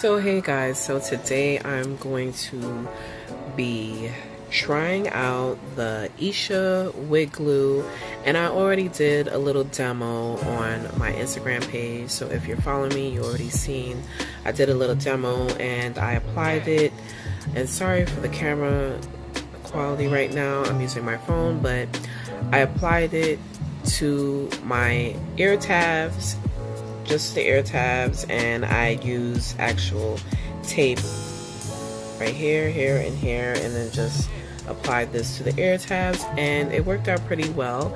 So hey guys, so today I'm going to be trying out the Esha wig glue, and I already did a little demo on my Instagram page, so if you're following me, you already seen I did a little demo and I applied it. And sorry for the camera quality right now, I'm using my phone, but I applied it to my ear tabs, just the ear tabs, and I use actual tape right here, here, and here, and then just applied this to the ear tabs, and it worked out pretty well.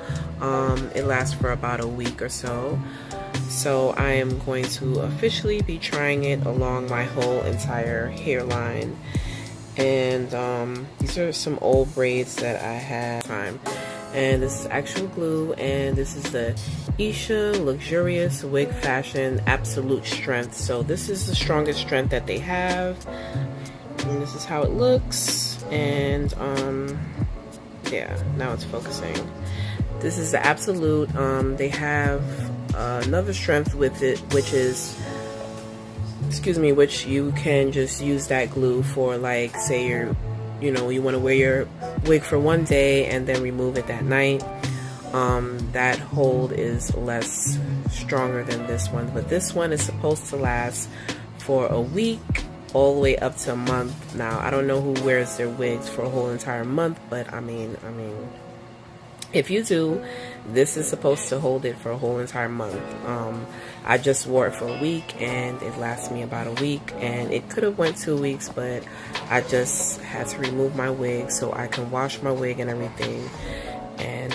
It lasts for about a week or so. So I am going to officially be trying it along my whole entire hairline. And these are some old braids that I had time. And this is actual glue, and this is the Esha Luxurious Wig Fashion Absolute Strength. So this is the strongest strength that they have, and this is how it looks. And yeah, now it's focusing. This is the absolute. They have another strength with it, which is, which you can just use that glue for, like, say you want to wear your wig for one day and then remove it that night. That hold is less stronger than this one, but this one is supposed to last for a week all the way up to a month. Now I don't know who wears their wigs for a whole entire month, but I mean if you do, this is supposed to hold it for a whole entire month. I just wore it for a week and it lasted me about a week, and it could have went 2 weeks, but I just had to remove my wig so I can wash my wig and everything, and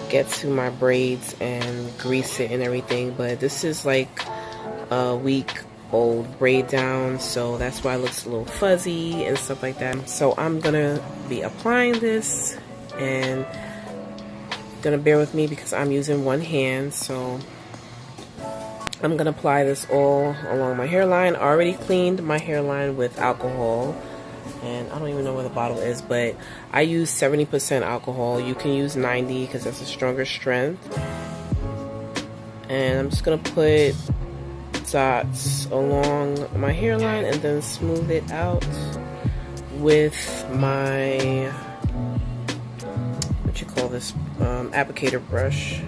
get to my braids and grease it and everything. But this is like a week old braid down, so that's why it looks a little fuzzy and stuff like that. So I'm gonna be applying this, and gonna bear with me because I'm using one hand. So I'm gonna apply this all along my hairline. I already cleaned my hairline with alcohol, and I don't even know where the bottle is, but I use 70% alcohol. You can use 90 because that's a stronger strength. And I'm just gonna put dots along my hairline and then smooth it out with my this applicator brush.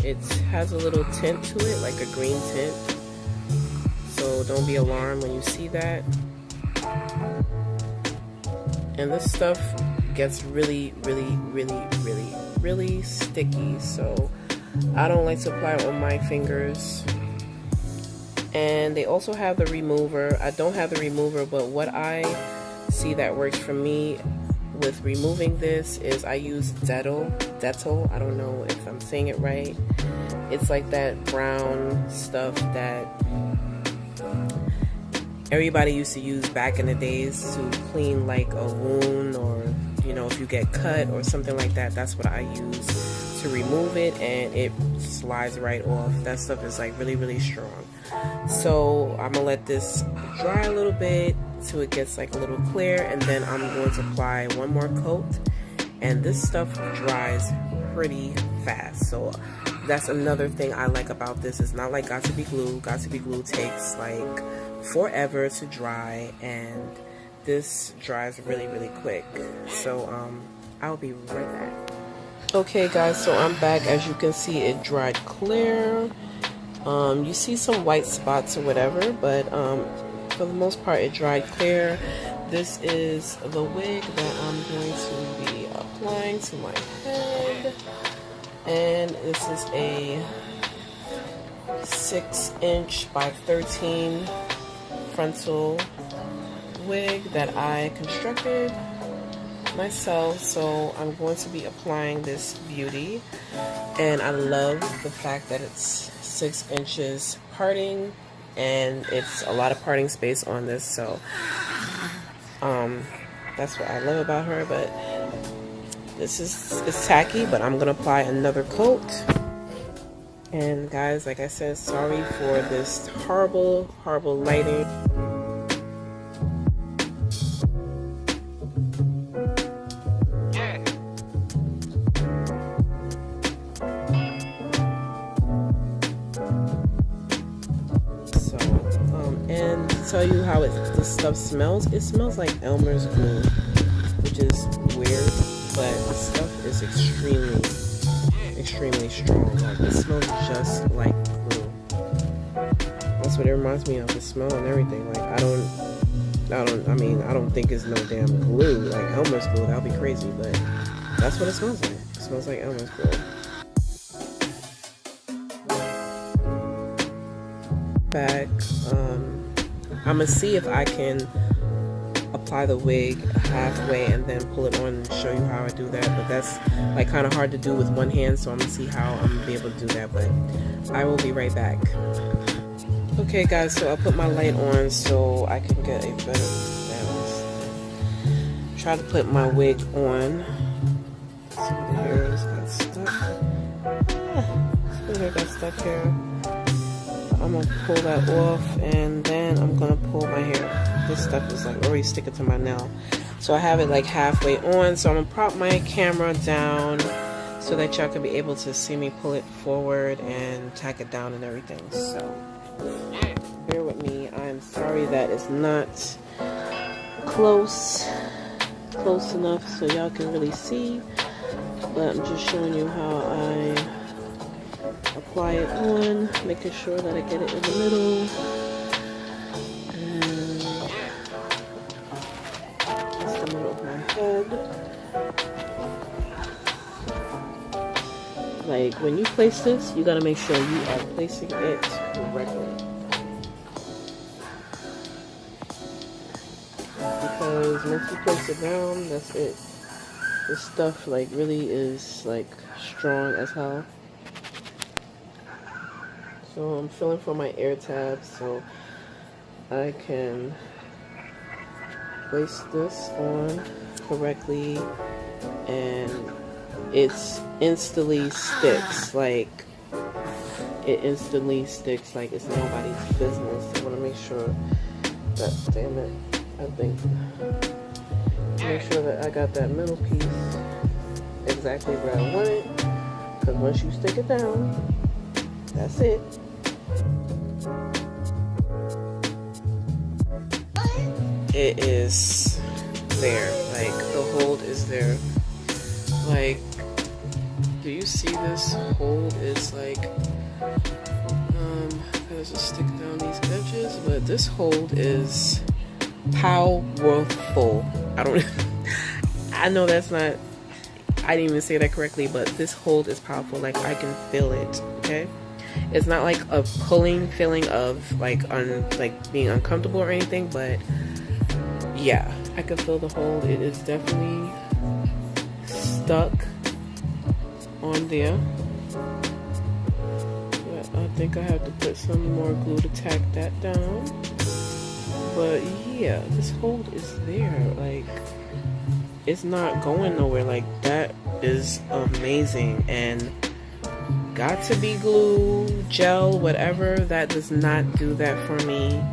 It has a little tint to it, like a green tint, so don't be alarmed when you see that. And this stuff gets really sticky, so I don't like to apply it on my fingers. And they also have the remover. I don't have the remover, but what I see that works for me with removing this is I use Dettol. I don't know if I'm saying it right. It's like that brown stuff that everybody used to use back in the days to clean like a wound, or if you get cut or something like that. That's what I use to remove it, and it slides right off. That stuff is like really strong. So I'm gonna let this dry a little bit so it gets like a little clear, and then I'm going to apply one more coat, and this stuff dries pretty fast. So that's another thing I like about this. It's not like Got To Be Glue. Got To Be Glue takes like forever to dry, and this dries really quick. So I'll be right back. Okay guys, so I'm back. As you can see, it dried clear. You see some white spots or whatever, but for the most part it dried clear. This is the wig that I'm going to be applying to my head, and this is a 6" by 13" frontal wig that I constructed myself. So I'm going to be applying this beauty, and I love the fact that it's 6 inches parting, and it's a lot of parting space on this. So that's what I love about her. But it's tacky, but I'm gonna apply another coat. And guys, like I said, sorry for this horrible lighting. tell you how this stuff smells. It smells like Elmer's glue, which is weird, but the stuff is extremely strong. Like, it smells just like glue. That's what it reminds me of, the smell and everything. Like, I don't think it's no damn glue, like Elmer's glue. That would be crazy, but that's what it smells like. It smells like Elmer's glue. Back, I'm gonna see if I can apply the wig halfway and then pull it on and show you how I do that, but that's like kind of hard to do with one hand, so I'm gonna see how I'm gonna be able to do that, but I will be right back. Okay guys, so I put my light on so I can get a better balance. Try to put my wig on. Some of the hairs got stuck. Some hair got stuck here. I'm gonna pull that off and then I'm gonna pull my hair. This stuff is like already sticking to my nail. So I have it like halfway on, so I'm gonna prop my camera down so that y'all can be able to see me pull it forward and tack it down and everything. So bear with me. I'm sorry that it's not close enough so y'all can really see, but I'm just showing you how I apply it on, making sure that I get it in the middle, and that's the middle of my head. Like, when you place this, you gotta make sure you are placing it correctly, because once you place it down, that's it. This stuff like really is like strong as hell. So I'm feeling for my air tabs so I can place this on correctly, and it's instantly sticks. Like, it instantly sticks like it's nobody's business. I want to make sure that, damn it, I think, make sure that I got that middle piece exactly where I want it, because once you stick it down, that's it. It is there. Like, the hold is there. Like, do you see this hold? It's like, there's a stick down these edges, but this hold is powerful. I know that's not, I didn't even say that correctly, but this hold is powerful. Like, I can feel it, okay? It's not like a pulling feeling of like being uncomfortable or anything, but yeah, I can feel the hold. It is definitely stuck on there. But I think I have to put some more glue to tack that down. But yeah, this hold is there. Like, it's not going nowhere. Like, that is amazing. And got to be glue, gel, whatever, that does not do that for me.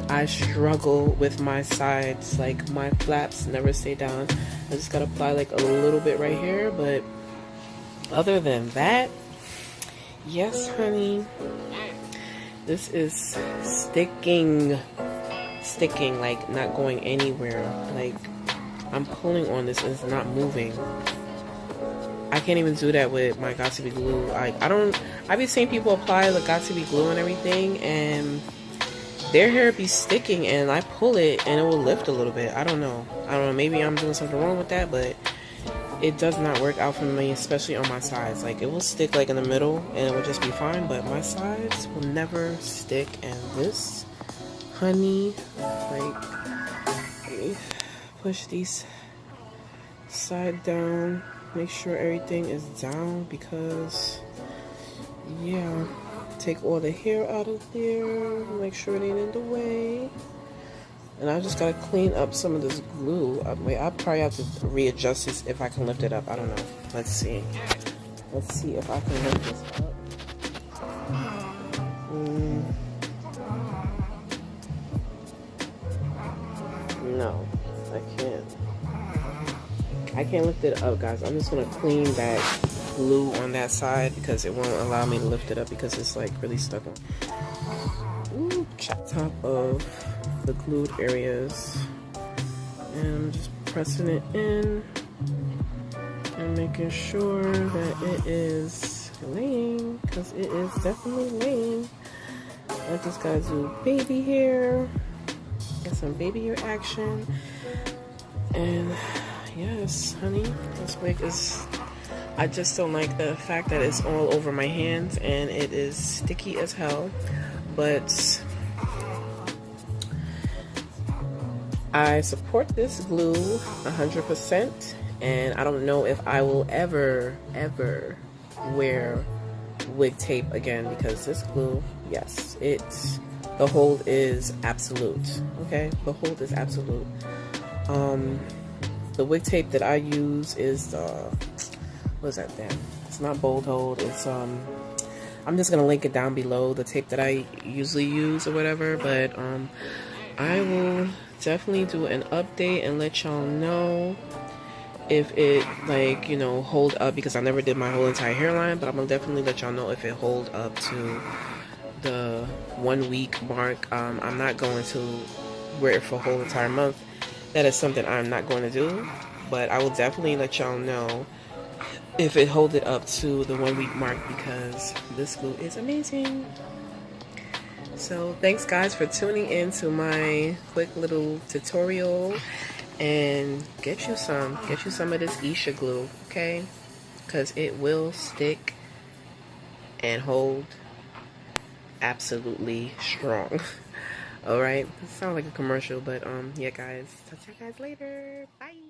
I struggle with my sides. Like, my flaps never stay down. I just gotta apply like a little bit right here, but other than that, yes honey, this is sticking, like not going anywhere. Like, I'm pulling on this and it's not moving. I can't even do that with my Got To Be glue. Like, I be seeing people apply the Got To Be glue and everything, and their hair be sticking, and I pull it and it will lift a little bit. I don't know, maybe I'm doing something wrong with that, but it does not work out for me, especially on my sides. Like, it will stick like in the middle and it will just be fine, but my sides will never stick. And this, honey, like, let me push these side down, make sure everything is down, because yeah, take all the hair out of there, make sure it ain't in the way. And I just gotta clean up some of this glue. I'll probably have to readjust this if I can lift it up. I don't know. Let's see. Let's see if I can lift this up. No, I can't. I can't lift it up, guys. I'm just gonna clean that glue on that side because it won't allow me to lift it up because it's like really stuck on. Ooh, top of the glued areas. And I'm just pressing it in and making sure that it is laying, because it is definitely laying. I just gotta do baby hair, get some baby hair action. And yes, honey, this wig is, I just don't like the fact that it's all over my hands and it is sticky as hell. But I support this glue 100%, and I don't know if I will ever wear wig tape again, because this glue, yes, the hold is absolute. Okay, the hold is absolute. The wig tape that I use is what is that thing? It's not Bold Hold. It's I'm just gonna link it down below, the tape that I usually use or whatever. But I will definitely do an update and let y'all know if it, like, you know, hold up, because I never did my whole entire hairline. But I'm gonna definitely let y'all know if it hold up to the 1 week mark. I'm not going to wear it for a whole entire month. That is something I'm not going to do, but I will definitely let y'all know if it hold it up to the 1 week mark, because this glue is amazing. So thanks guys for tuning in to my quick little tutorial, and get you some of this Esha glue, okay? Because it will stick and hold absolutely strong. All right, it sounds like a commercial, but yeah guys, talk to you guys later. Bye.